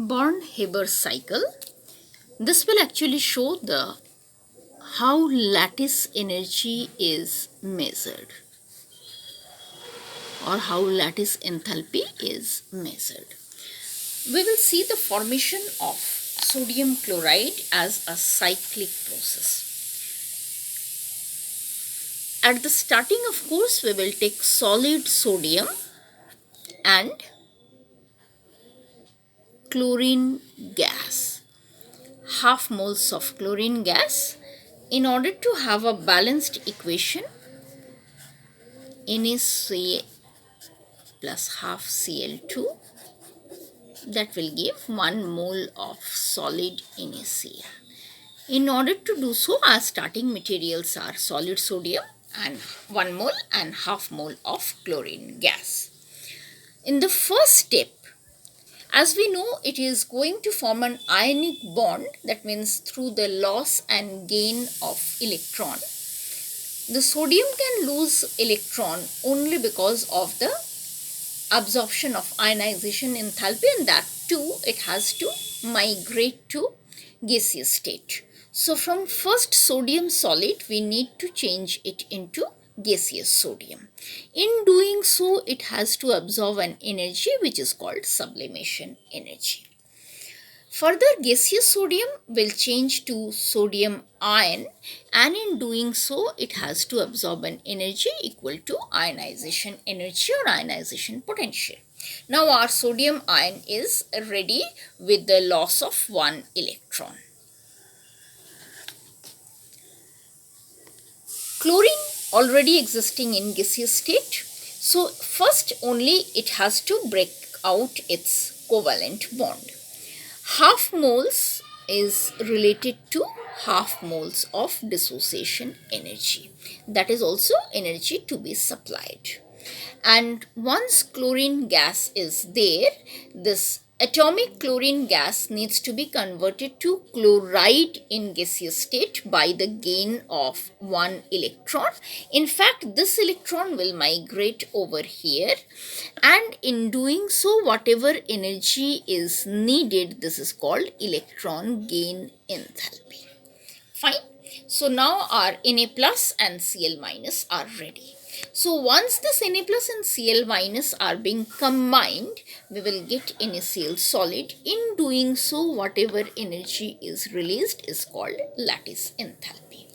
Born-Haber cycle. This will actually show the how lattice energy is measured or how lattice enthalpy is measured. We will see the formation of sodium chloride as a cyclic process. At the starting, of course, we will take solid sodium and chlorine gas, half moles of chlorine gas. In order to have a balanced equation, NaCl plus half Cl2, that will give 1 mole of solid NaCl. In order to do so, our starting materials are solid sodium and 1 mole and half mole of chlorine gas. In the first step, as we know, it is going to form an ionic bond, that means through the loss and gain of electron. The sodium can lose electron only because of the absorption of ionization enthalpy, and that too it has to migrate to gaseous state. So from first sodium solid we need to change it into gaseous sodium. In doing so, it has to absorb an energy which is called sublimation energy. Further, gaseous sodium will change to sodium ion, and in doing so, it has to absorb an energy equal to ionization energy or ionization potential. Now, our sodium ion is ready with the loss of 1 electron. Chlorine already existing in gaseous state. So, first only it has to break out its covalent bond. Half moles is related to half moles of dissociation energy. That is also energy to be supplied. And once chlorine gas is there, this atomic chlorine gas needs to be converted to chloride in gaseous state by the gain of 1 electron. In fact, this electron will migrate over here, and in doing so, whatever energy is needed, this is called electron gain enthalpy. Fine. So now our Na plus and Cl minus are ready. So once this Na plus and Cl minus are being combined, we will get NaCl solid. In doing so, whatever energy is released is called lattice enthalpy.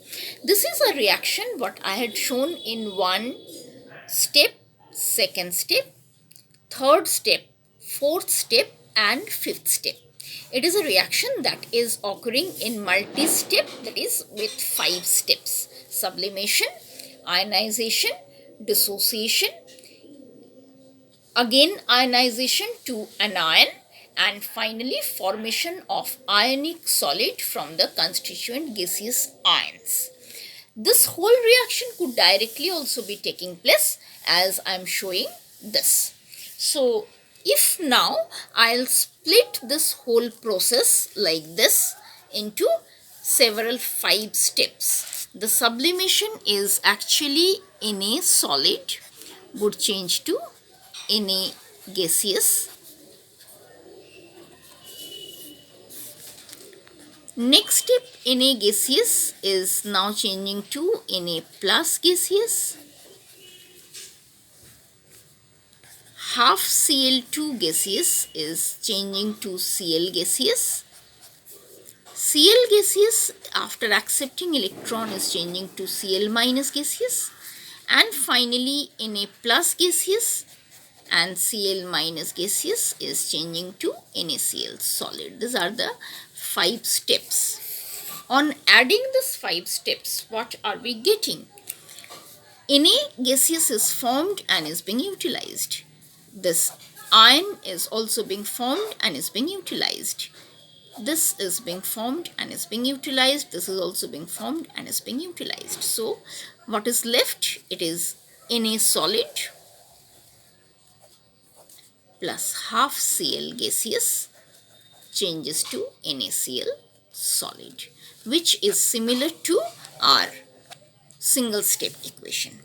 This is a reaction what I had shown in one step, second step, third step, fourth step and fifth step. It is a reaction that is occurring in multi-step, that is with 5 steps: sublimation, ionization, dissociation, again ionization to anion, and finally formation of ionic solid from the constituent gaseous ions. This whole reaction could directly also be taking place as I am showing this. So if now I'll split this whole process like this into several 5 steps. The sublimation is actually Na solid would change to Na gaseous. Next step, Na gaseous is now changing to Na plus gaseous. Half Cl2 gaseous is changing to Cl gaseous. Cl gaseous after accepting electron is changing to Cl minus gaseous, and finally Na plus gaseous and Cl minus gaseous is changing to NaCl solid. These are the 5 steps. On adding these 5 steps, what are we getting? Na gaseous is formed and is being utilized. This ion is also being formed and is being utilized. This is being formed and is being utilized. This is also being formed and is being utilized. So what is left? It is Na solid plus half Cl gaseous changes to NaCl solid, which is similar to our single step equation.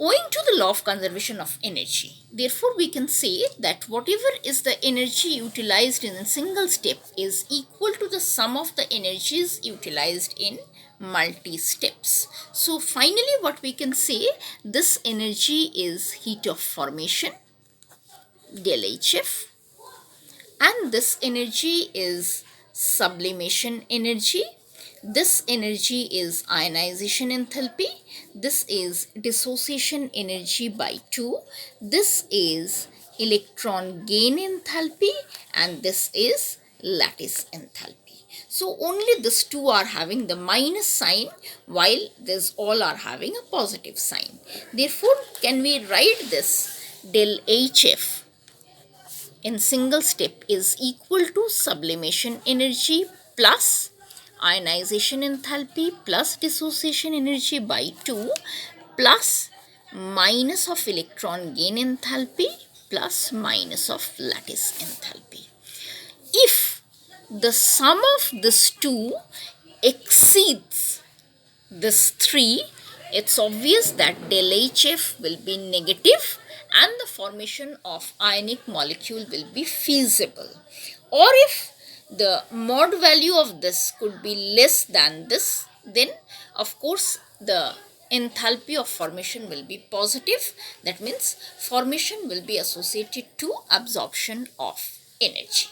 owing to the law of conservation of energy. Therefore, we can say that whatever is the energy utilized in a single step is equal to the sum of the energies utilized in multi steps. So, finally, what we can say, this energy is heat of formation, del HF, and this energy is sublimation energy. This energy is ionization enthalpy. This is dissociation energy by 2. This is electron gain enthalpy, and this is lattice enthalpy. So only these two are having the minus sign, while these all are having a positive sign. Therefore, can we write this del HF in single step is equal to sublimation energy plus ionization enthalpy plus dissociation energy by 2 plus minus of electron gain enthalpy plus minus of lattice enthalpy. If the sum of these two exceeds this 3, it's obvious that del HF will be negative and the formation of ionic molecule will be feasible. Or if the mod value of this could be less than this, then of course the enthalpy of formation will be positive. That means formation will be associated to absorption of energy.